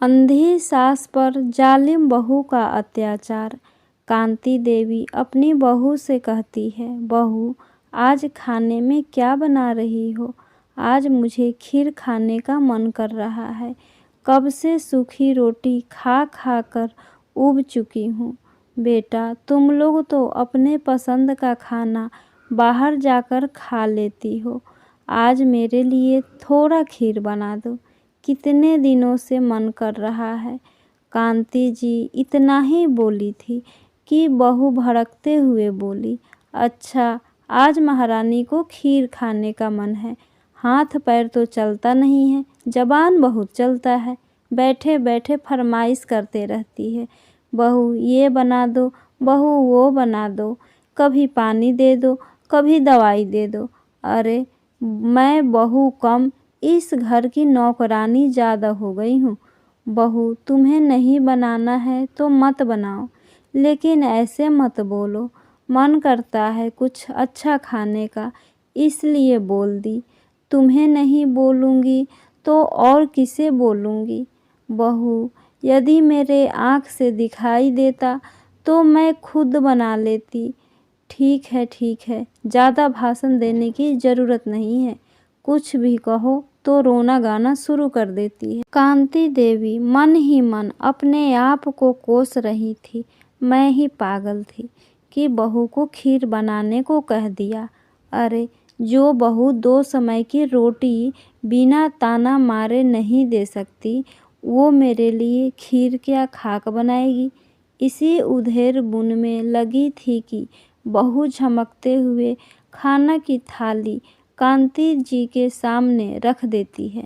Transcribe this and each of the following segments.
अंधी सास पर जालिम बहू का अत्याचार। कांति देवी अपनी बहू से कहती है, बहू आज खाने में क्या बना रही हो? आज मुझे खीर खाने का मन कर रहा है। कब से सूखी रोटी खा खा कर ऊब चुकी हूँ। बेटा तुम लोग तो अपने पसंद का खाना बाहर जाकर खा लेती हो। आज मेरे लिए थोड़ा खीर बना दो, कितने दिनों से मन कर रहा है। कांति जी इतना ही बोली थी कि बहू भड़कते हुए बोली, अच्छा आज महारानी को खीर खाने का मन है। हाथ पैर तो चलता नहीं है, जबान बहुत चलता है। बैठे बैठे फरमाइश करते रहती है, बहू ये बना दो, बहू वो बना दो, कभी पानी दे दो, कभी दवाई दे दो। अरे मैं बहू कम इस घर की नौकरानी ज़्यादा हो गई हूँ। बहू तुम्हें नहीं बनाना है तो मत बनाओ, लेकिन ऐसे मत बोलो। मन करता है कुछ अच्छा खाने का, इसलिए बोल दी। तुम्हें नहीं बोलूँगी तो और किसे बोलूँगी? बहू यदि मेरे आँख से दिखाई देता तो मैं खुद बना लेती। ठीक है, ज़्यादा भाषण देने की ज़रूरत नहीं है। कुछ भी कहो तो रोना गाना शुरू कर देती है। कांति देवी मन ही मन अपने आप को कोस रही थी। मैं ही पागल थी कि बहू को खीर बनाने को कह दिया। अरे जो बहू 2 समय की रोटी बिना ताना मारे नहीं दे सकती, वो मेरे लिए खीर क्या खाक बनाएगी। इसी उधेड़ बुन में लगी थी कि बहू झमकते हुए खाना की थाली कांति जी के सामने रख देती है।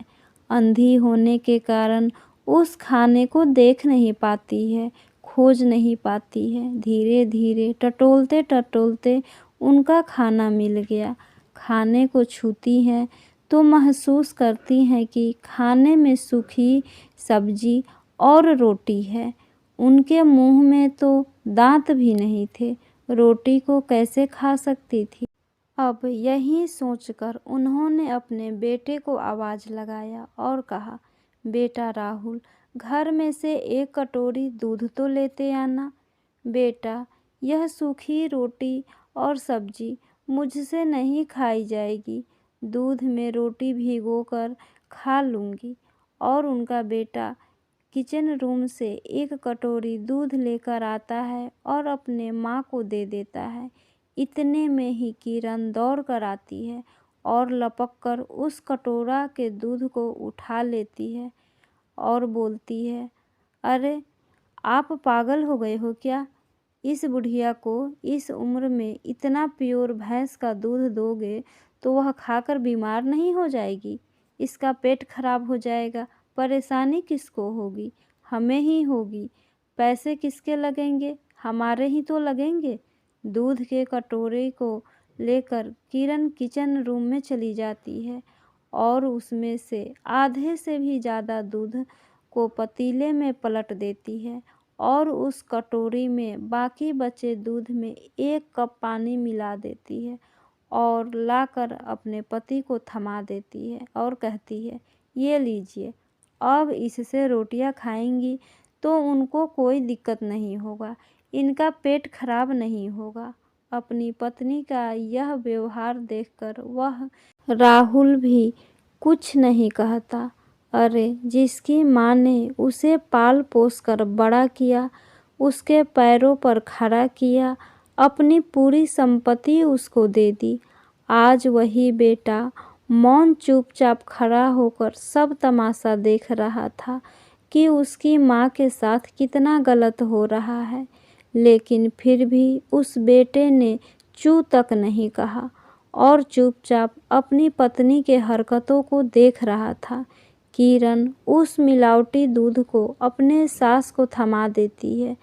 अंधी होने के कारण उस खाने को देख नहीं पाती है, खोज नहीं पाती है। धीरे धीरे टटोलते टटोलते उनका खाना मिल गया। खाने को छूती हैं तो महसूस करती हैं कि खाने में सूखी सब्जी और रोटी है। उनके मुंह में तो दांत भी नहीं थे, रोटी को कैसे खा सकती थी। अब यही सोचकर उन्होंने अपने बेटे को आवाज़ लगाया और कहा, बेटा राहुल घर में से 1 कटोरी दूध तो लेते आना। बेटा यह सूखी रोटी और सब्जी मुझसे नहीं खाई जाएगी, दूध में रोटी भिगोकर खा लूँगी। और उनका बेटा किचन रूम से 1 कटोरी दूध लेकर आता है और अपने माँ को दे देता है। इतने में ही किरण दौड़ कर आती है और लपक कर उस कटोरा के दूध को उठा लेती है और बोलती है, अरे आप पागल हो गए हो क्या? इस बुढ़िया को इस उम्र में इतना प्योर भैंस का दूध दोगे तो वह खाकर बीमार नहीं हो जाएगी? इसका पेट खराब हो जाएगा। परेशानी किसको होगी? हमें ही होगी। पैसे किसके लगेंगे? हमारे ही तो लगेंगे। दूध के कटोरे को लेकर किरण किचन रूम में चली जाती है और उसमें से आधे से भी ज़्यादा दूध को पतीले में पलट देती है और उस कटोरी में बाकी बचे दूध में 1 कप पानी मिला देती है और लाकर अपने पति को थमा देती है और कहती है, ये लीजिए, अब इससे रोटियां खाएंगी तो उनको कोई दिक्कत नहीं होगा, इनका पेट खराब नहीं होगा। अपनी पत्नी का यह व्यवहार देखकर वह राहुल भी कुछ नहीं कहता। अरे जिसकी माँ ने उसे पाल पोस कर बड़ा किया, उसके पैरों पर खड़ा किया, अपनी पूरी संपत्ति उसको दे दी, आज वही बेटा मौन चुपचाप खड़ा होकर सब तमाशा देख रहा था कि उसकी माँ के साथ कितना गलत हो रहा है। लेकिन फिर भी उस बेटे ने चू तक नहीं कहा और चुपचाप अपनी पत्नी के हरकतों को देख रहा था। किरण उस मिलावटी दूध को अपने सास को थमा देती है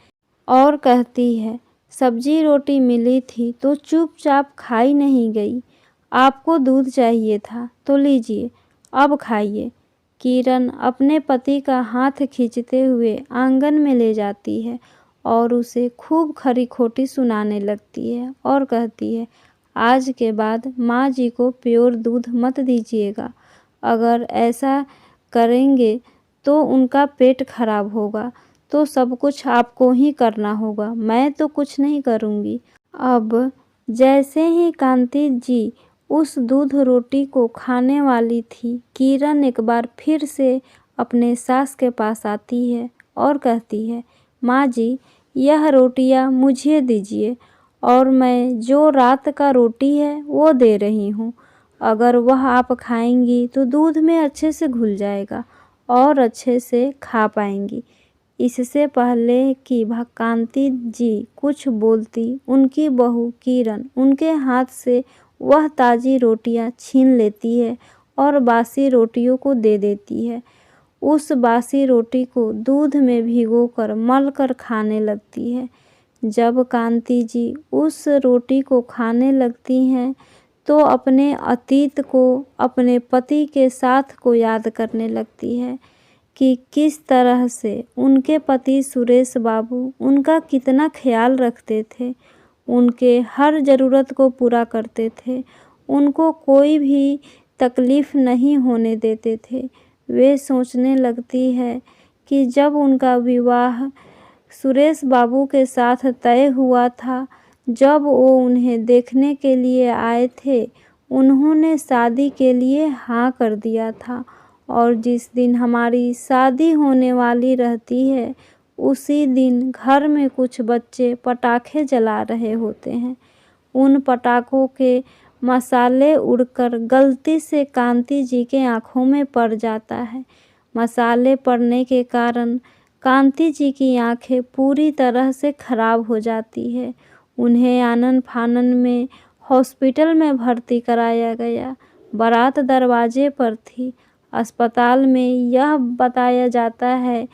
और कहती है, सब्जी रोटी मिली थी तो चुपचाप खाई नहीं गई। आपको दूध चाहिए था तो लीजिए, अब खाइए। किरण अपने पति का हाथ खींचते हुए आंगन में ले जाती है और उसे खूब खरी खोटी सुनाने लगती है और कहती है, आज के बाद माँ जी को प्योर दूध मत दीजिएगा। अगर ऐसा करेंगे तो उनका पेट खराब होगा, तो सब कुछ आपको ही करना होगा, मैं तो कुछ नहीं करूँगी। अब जैसे ही कांति जी उस दूध रोटी को खाने वाली थी, किरण एक बार फिर से अपने सास के पास आती है और कहती है, माँ जी, यह रोटियाँ मुझे दीजिए और मैं जो रात का रोटी है वो दे रही हूँ। अगर वह आप खाएंगी तो दूध में अच्छे से घुल जाएगा और अच्छे से खा पाएंगी। इससे पहले कि कांति जी कुछ बोलती, उनकी बहू किरण उनके हाथ से वह ताज़ी रोटियां छीन लेती है और बासी रोटियों को दे देती है। उस बासी रोटी को दूध में भिगोकर मलकर खाने लगती है। जब कांति जी उस रोटी को खाने लगती हैं तो अपने अतीत को, अपने पति के साथ को याद करने लगती है कि किस तरह से उनके पति सुरेश बाबू उनका कितना ख्याल रखते थे, उनके हर ज़रूरत को पूरा करते थे, उनको कोई भी तकलीफ़ नहीं होने देते थे। वे सोचने लगती है कि जब उनका विवाह सुरेश बाबू के साथ तय हुआ था, जब वो उन्हें देखने के लिए आए थे, उन्होंने शादी के लिए हाँ कर दिया था और जिस दिन हमारी शादी होने वाली रहती है, उसी दिन घर में कुछ बच्चे पटाखे जला रहे होते हैं। उन पटाखों के मसाले उड़कर गलती से कांति जी के आँखों में पड़ जाता है। मसाले पड़ने के कारण कांति जी की आँखें पूरी तरह से खराब हो जाती है। उन्हें आनन फानन में हॉस्पिटल में भर्ती कराया गया। बारात दरवाजे पर थी। अस्पताल में यह बताया जाता है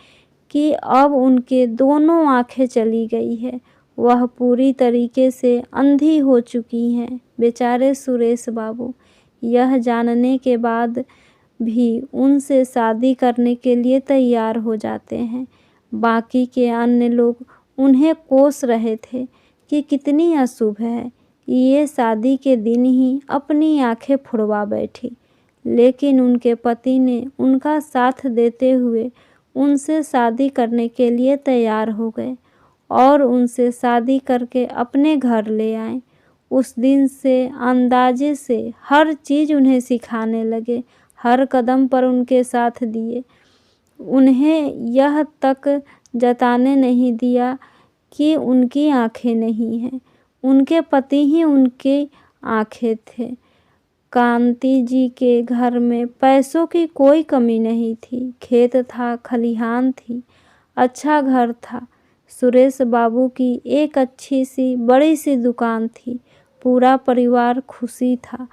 कि अब उनके दोनों आँखें चली गई है, वह पूरी तरीके से अंधी हो चुकी हैं। बेचारे सुरेश बाबू यह जानने के बाद भी उनसे शादी करने के लिए तैयार हो जाते हैं। बाकी के अन्य लोग उन्हें कोस रहे थे कि कितनी अशुभ है, ये शादी के दिन ही अपनी आंखें फुड़वा बैठी। लेकिन उनके पति ने उनका साथ देते हुए उनसे शादी करने के लिए तैयार हो गए और उनसे शादी करके अपने घर ले आए। उस दिन से अंदाजे से हर चीज़ उन्हें सिखाने लगे, हर कदम पर उनके साथ दिए। उन्हें यह तक जताने नहीं दिया कि उनकी आंखें नहीं हैं, उनके पति ही उनकी आंखें थे। कांति जी के घर में पैसों की कोई कमी नहीं थी, खेत था, खलिहान थी, अच्छा घर था। सुरेश बाबू की एक अच्छी सी बड़ी सी दुकान थी, पूरा परिवार खुशी था।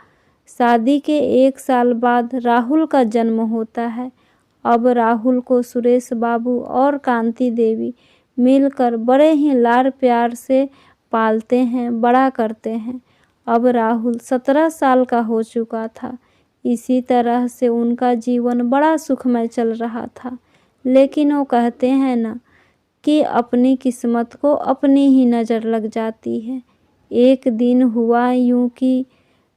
शादी के 1 साल बाद राहुल का जन्म होता है। अब राहुल को सुरेश बाबू और कांति देवी मिलकर बड़े ही लाड़ प्यार से पालते हैं, बड़ा करते हैं। अब राहुल 17 साल का हो चुका था। इसी तरह से उनका जीवन बड़ा सुखमय चल रहा था। लेकिन वो कहते हैं ना कि अपनी किस्मत को अपनी ही नज़र लग जाती है। एक दिन हुआ यूं कि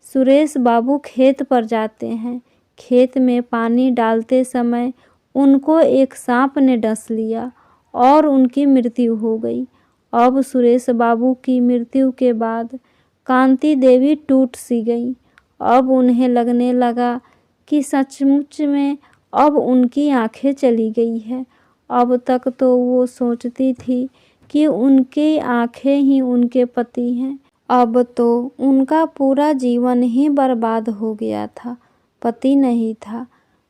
सुरेश बाबू खेत पर जाते हैं। खेत में पानी डालते समय उनको एक सांप ने डस लिया और उनकी मृत्यु हो गई। अब सुरेश बाबू की मृत्यु के बाद कांति देवी टूट सी गई। अब उन्हें लगने लगा कि सचमुच में अब उनकी आंखें चली गई है। अब तक तो वो सोचती थी कि उनकी आंखें ही उनके पति हैं। अब तो उनका पूरा जीवन ही बर्बाद हो गया था। पति नहीं था।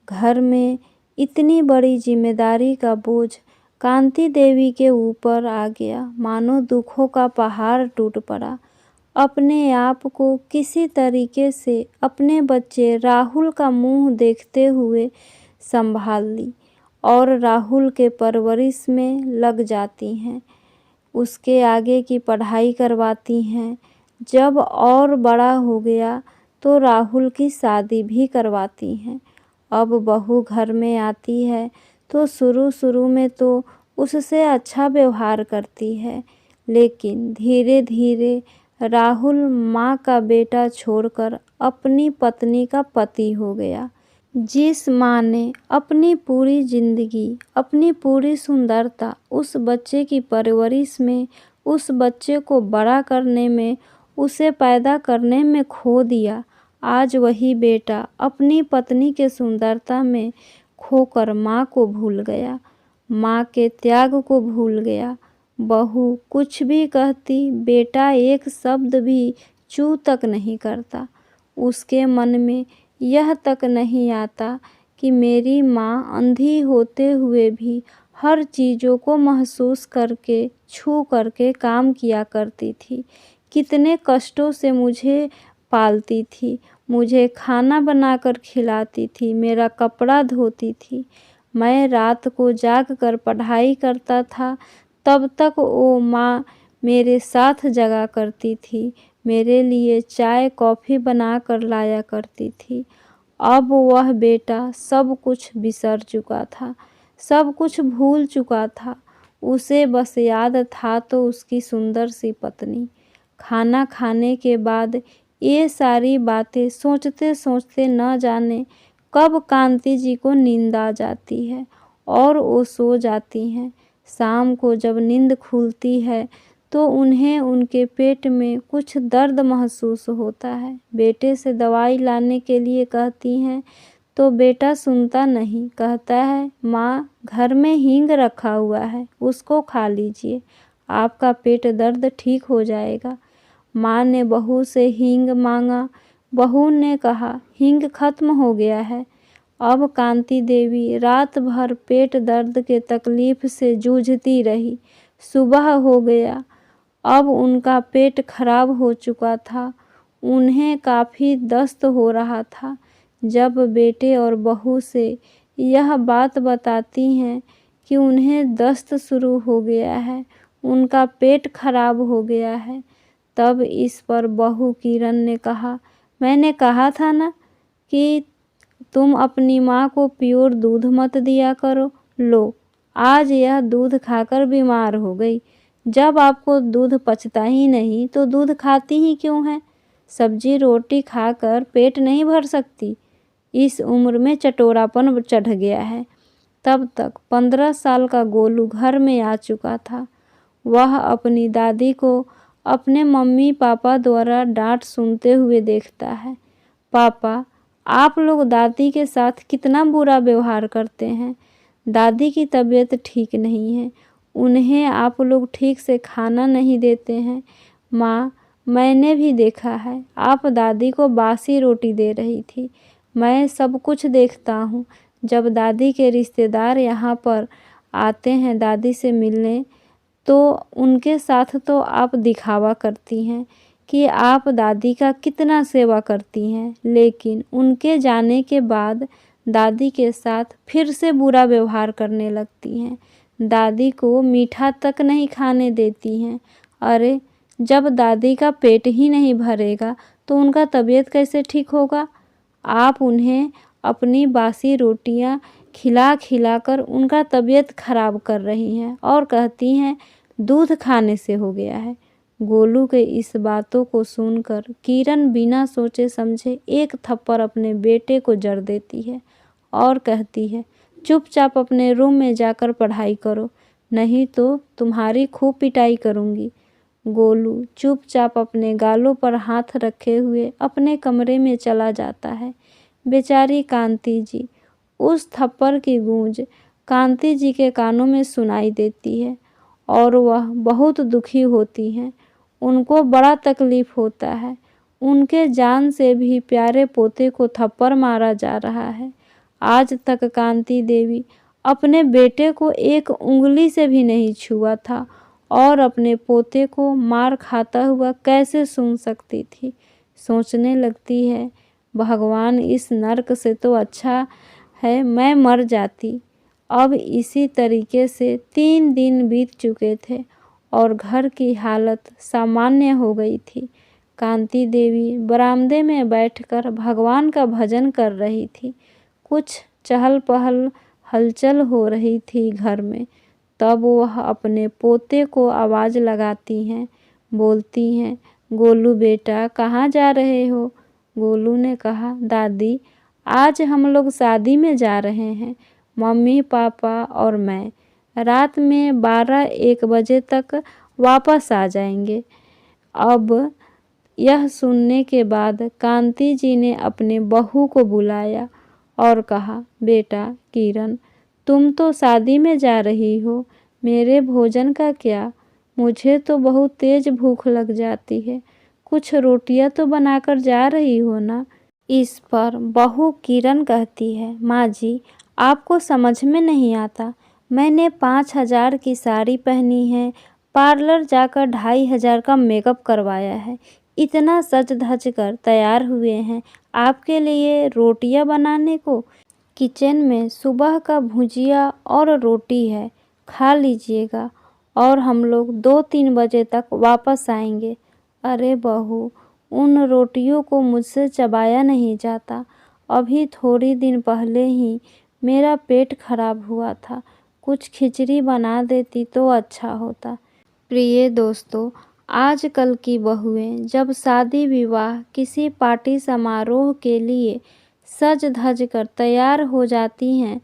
घर में इतनी बड़ी जिम्मेदारी का बोझ कांति देवी के ऊपर आ गया, मानो दुखों का पहाड़ टूट पड़ा। अपने आप को किसी तरीके से अपने बच्चे राहुल का मुंह देखते हुए संभाल ली और राहुल के परवरिश में लग जाती हैं। उसके आगे की पढ़ाई करवाती हैं। जब और बड़ा हो गया तो राहुल की शादी भी करवाती हैं। अब बहू घर में आती है तो शुरू में तो उससे अच्छा व्यवहार करती है, लेकिन धीरे धीरे राहुल माँ का बेटा छोड़कर अपनी पत्नी का पति हो गया। जिस माँ ने अपनी पूरी जिंदगी, अपनी पूरी सुंदरता उस बच्चे की परवरिश में, उस बच्चे को बड़ा करने में, उसे पैदा करने में खो दिया, आज वही बेटा अपनी पत्नी के सुंदरता में खोकर माँ को भूल गया, माँ के त्याग को भूल गया। बहू कुछ भी कहती, बेटा एक शब्द भी चू तक नहीं करता। उसके मन में यह तक नहीं आता कि मेरी माँ अंधी होते हुए भी हर चीज़ों को महसूस करके, छू करके काम किया करती थी। कितने कष्टों से मुझे पालती थी, मुझे खाना बनाकर खिलाती थी, मेरा कपड़ा धोती थी। मैं रात को जाग कर पढ़ाई करता था, तब तक वो माँ मेरे साथ जगा करती थी, मेरे लिए चाय कॉफ़ी बना कर लाया करती थी। अब वह बेटा सब कुछ बिसर चुका था, सब कुछ भूल चुका था। उसे बस याद था तो उसकी सुंदर सी पत्नी। खाना खाने के बाद ये सारी बातें सोचते सोचते न जाने कब कांति जी को नींद आ जाती है और वो सो जाती हैं। शाम को जब नींद खुलती है तो उन्हें उनके पेट में कुछ दर्द महसूस होता है। बेटे से दवाई लाने के लिए कहती हैं तो बेटा सुनता नहीं, कहता है माँ घर में हींग रखा हुआ है, उसको खा लीजिए, आपका पेट दर्द ठीक हो जाएगा। माँ ने बहू से हींग मांगा, बहू ने कहा हींग खत्म हो गया है। अब कांति देवी रात भर पेट दर्द के तकलीफ से जूझती रही। सुबह हो गया, अब उनका पेट खराब हो चुका था, उन्हें काफ़ी दस्त हो रहा था। जब बेटे और बहू से यह बात बताती हैं कि उन्हें दस्त शुरू हो गया है, उनका पेट खराब हो गया है, तब इस पर बहू किरण ने कहा, मैंने कहा था ना कि तुम अपनी माँ को प्योर दूध मत दिया करो, लो आज यह दूध खाकर बीमार हो गई। जब आपको दूध पचता ही नहीं तो दूध खाती ही क्यों है? सब्जी रोटी खाकर पेट नहीं भर सकती? इस उम्र में चटोरापन चढ़ गया है। तब तक 15 साल का गोलू घर में आ चुका था। वह अपनी दादी को अपने मम्मी पापा द्वारा डांट सुनते हुए देखता है। पापा, आप लोग दादी के साथ कितना बुरा व्यवहार करते हैं। दादी की तबीयत ठीक नहीं है, उन्हें आप लोग ठीक से खाना नहीं देते हैं। माँ, मैंने भी देखा है, आप दादी को बासी रोटी दे रही थी। मैं सब कुछ देखता हूँ। जब दादी के रिश्तेदार यहाँ पर आते हैं दादी से मिलने, तो उनके साथ तो आप दिखावा करती हैं कि आप दादी का कितना सेवा करती हैं, लेकिन उनके जाने के बाद दादी के साथ फिर से बुरा व्यवहार करने लगती हैं। दादी को मीठा तक नहीं खाने देती हैं। अरे, जब दादी का पेट ही नहीं भरेगा तो उनका तबीयत कैसे ठीक होगा? आप उन्हें अपनी बासी रोटियां खिला खिला कर उनका तबीयत खराब कर रही हैं और कहती हैं दूध खाने से हो गया है। गोलू के इस बातों को सुनकर किरण बिना सोचे समझे एक थप्पड़ अपने बेटे को जड़ देती है और कहती है, चुपचाप अपने रूम में जाकर पढ़ाई करो, नहीं तो तुम्हारी खूब पिटाई करूँगी। गोलू चुपचाप अपने गालों पर हाथ रखे हुए अपने कमरे में चला जाता है। बेचारी कांति जी, उस थप्पड़ की गूंज कांति जी के कानों में सुनाई देती है और वह बहुत दुखी होती हैं। उनको बड़ा तकलीफ होता है। उनके जान से भी प्यारे पोते को थप्पड़ मारा जा रहा है। आज तक कांति देवी अपने बेटे को एक उंगली से भी नहीं छुआ था और अपने पोते को मार खाता हुआ कैसे सुन सकती थी। सोचने लगती है, भगवान, इस नर्क से तो अच्छा है मैं मर जाती। अब इसी तरीके से 3 दिन बीत चुके थे और घर की हालत सामान्य हो गई थी। कांति देवी बरामदे में बैठकर भगवान का भजन कर रही थी। कुछ चहल पहल हलचल हो रही थी घर में। तब वह अपने पोते को आवाज़ लगाती हैं, बोलती हैं, गोलू बेटा कहाँ जा रहे हो? गोलू ने कहा, दादी आज हम लोग शादी में जा रहे हैं, मम्मी पापा और मैं। रात में 12-1 बजे तक वापस आ जाएंगे। अब यह सुनने के बाद कांति जी ने अपने बहू को बुलाया और कहा, बेटा किरण, तुम तो शादी में जा रही हो, मेरे भोजन का क्या? मुझे तो बहुत तेज भूख लग जाती है, कुछ रोटियां तो बनाकर जा रही हो ना। इस पर बहू किरण कहती है, माँ जी, आपको समझ में नहीं आता, मैंने 5,000 की साड़ी पहनी है, पार्लर जाकर 2,500 का मेकअप करवाया है, इतना सज धज कर तैयार हुए हैं आपके लिए रोटियां बनाने को। किचन में सुबह का भुजिया और रोटी है, खा लीजिएगा और हम लोग 2-3 बजे तक वापस आएंगे। अरे बहू, उन रोटियों को मुझसे चबाया नहीं जाता। अभी थोड़ी दिन पहले ही मेरा पेट खराब हुआ था, कुछ खिचड़ी बना देती तो अच्छा होता। प्रिय दोस्तों, आजकल की बहुएं जब शादी विवाह किसी पार्टी समारोह के लिए सज धज कर तैयार हो जाती हैं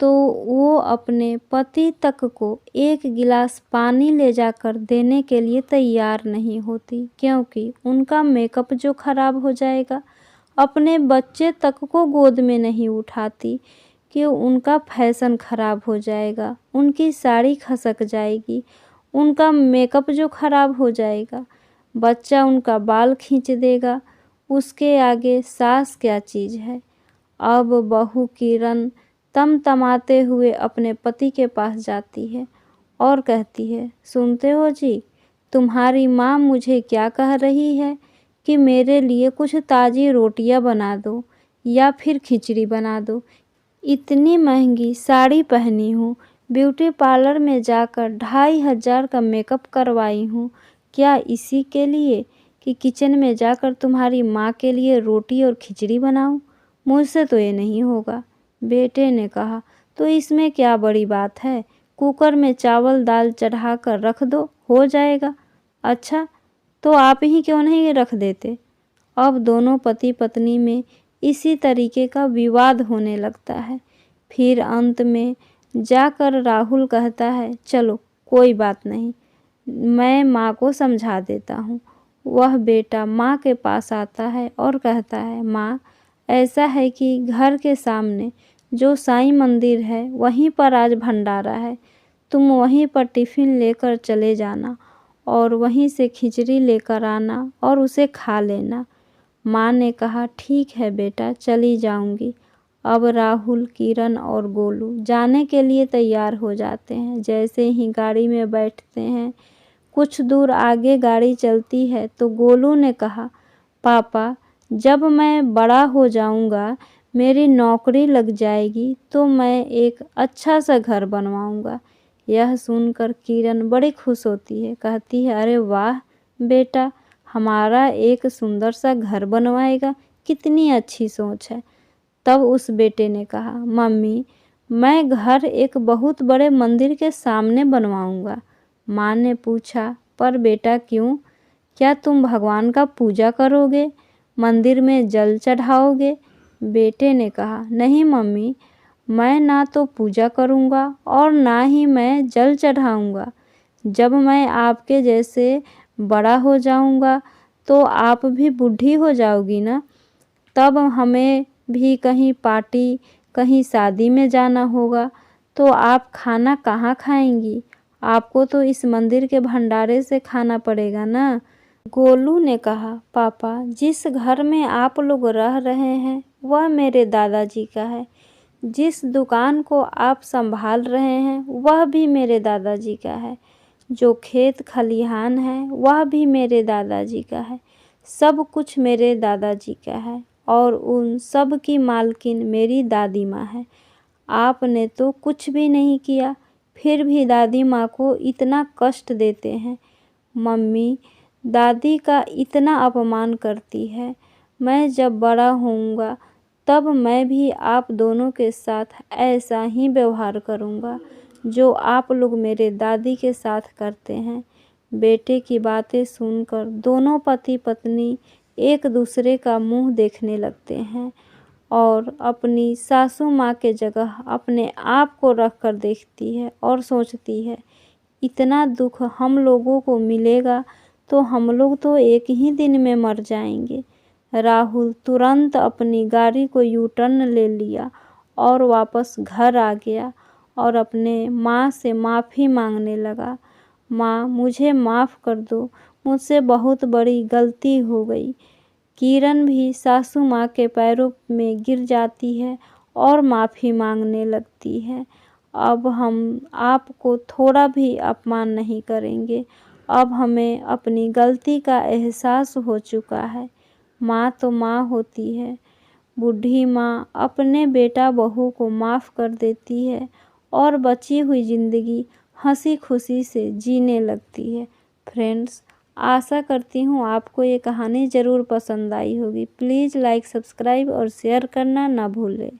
तो वो अपने पति तक को एक गिलास पानी ले जाकर देने के लिए तैयार नहीं होती, क्योंकि उनका मेकअप जो खराब हो जाएगा। अपने बच्चे तक को गोद में नहीं उठाती कि उनका फैशन खराब हो जाएगा, उनकी साड़ी खसक जाएगी, उनका मेकअप जो खराब हो जाएगा, बच्चा उनका बाल खींच देगा, उसके आगे सास क्या चीज़ है। अब बहू किरण तमतमाते हुए अपने पति के पास जाती है और कहती है, सुनते हो जी, तुम्हारी माँ मुझे क्या कह रही है कि मेरे लिए कुछ ताज़ी रोटियां बना दो या फिर खिचड़ी बना दो। इतनी महंगी साड़ी पहनी हूँ, ब्यूटी पार्लर में जाकर 2,500 का मेकअप करवाई हूँ, क्या इसी के लिए कि किचन में जाकर तुम्हारी माँ के लिए रोटी और खिचड़ी बनाऊँ? मुझसे तो ये नहीं होगा। बेटे ने कहा, तो इसमें क्या बड़ी बात है, कुकर में चावल दाल चढ़ा कर रख दो, हो जाएगा। अच्छा, तो आप ही क्यों नहीं रख देते? अब दोनों पति पत्नी में इसी तरीके का विवाद होने लगता है। फिर अंत में जाकर राहुल कहता है, चलो कोई बात नहीं, मैं माँ को समझा देता हूँ। वह बेटा माँ के पास आता है और कहता है, माँ, ऐसा है कि घर के सामने जो साईं मंदिर है वहीं पर आज भंडारा है, तुम वहीं पर टिफ़िन लेकर चले जाना और वहीं से खिचड़ी लेकर आना और उसे खा लेना। माँ ने कहा, ठीक है बेटा, चली जाऊंगी। अब राहुल, किरण और गोलू जाने के लिए तैयार हो जाते हैं। जैसे ही गाड़ी में बैठते हैं, कुछ दूर आगे गाड़ी चलती है तो गोलू ने कहा, पापा, जब मैं बड़ा हो जाऊंगा, मेरी नौकरी लग जाएगी तो मैं एक अच्छा सा घर बनवाऊंगा। यह सुनकर किरण बड़ी खुश होती है, कहती है, अरे वाह बेटा, हमारा एक सुंदर सा घर बनवाएगा, कितनी अच्छी सोच है। तब उस बेटे ने कहा, मम्मी, मैं घर एक बहुत बड़े मंदिर के सामने बनवाऊंगा। माँ ने पूछा, पर बेटा क्यों? क्या तुम भगवान का पूजा करोगे, मंदिर में जल चढ़ाओगे? बेटे ने कहा, नहीं मम्मी, मैं ना तो पूजा करूँगा और ना ही मैं जल चढ़ाऊँगा। जब मैं आपके जैसे बड़ा हो जाऊँगा तो आप भी बूढ़ी हो जाओगी ना, तब हमें भी कहीं पार्टी, कहीं शादी में जाना होगा तो आप खाना कहाँ खाएंगी? आपको तो इस मंदिर के भंडारे से खाना पड़ेगा ना। गोलू ने कहा, पापा, जिस घर में आप लोग रह रहे हैं वह मेरे दादाजी का है, जिस दुकान को आप संभाल रहे हैं वह भी मेरे दादाजी का है, जो खेत खलिहान है वह भी मेरे दादाजी का है, सब कुछ मेरे दादाजी का है और उन सब की मालकिन मेरी दादी माँ है। आपने तो कुछ भी नहीं किया, फिर भी दादी माँ को इतना कष्ट देते हैं। मम्मी दादी का इतना अपमान करती है। मैं जब बड़ा होऊंगा तब मैं भी आप दोनों के साथ ऐसा ही व्यवहार करूंगा जो आप लोग मेरे दादी के साथ करते हैं। बेटे की बातें सुनकर दोनों पति पत्नी एक दूसरे का मुंह देखने लगते हैं और अपनी सासू माँ के जगह अपने आप को रख कर देखती है और सोचती है, इतना दुख हम लोगों को मिलेगा तो हम लोग तो एक ही दिन में मर जाएंगे। राहुल तुरंत अपनी गाड़ी को यू टर्न ले लिया और वापस घर आ गया और अपने माँ से माफ़ी मांगने लगा। माँ, मुझे माफ़ कर दो, मुझसे बहुत बड़ी गलती हो गई। किरण भी सासू माँ के पैरों में गिर जाती है और माफ़ी मांगने लगती है। अब हम आपको थोड़ा भी अपमान नहीं करेंगे। अब हमें अपनी गलती का एहसास हो चुका है। माँ तो माँ होती है। बूढ़ी माँ अपने बेटा बहू को माफ़ कर देती है और बची हुई ज़िंदगी हंसी खुशी से जीने लगती है। फ्रेंड्स, आशा करती हूँ आपको ये कहानी ज़रूर पसंद आई होगी। प्लीज़ लाइक, सब्सक्राइब और शेयर करना ना भूलें।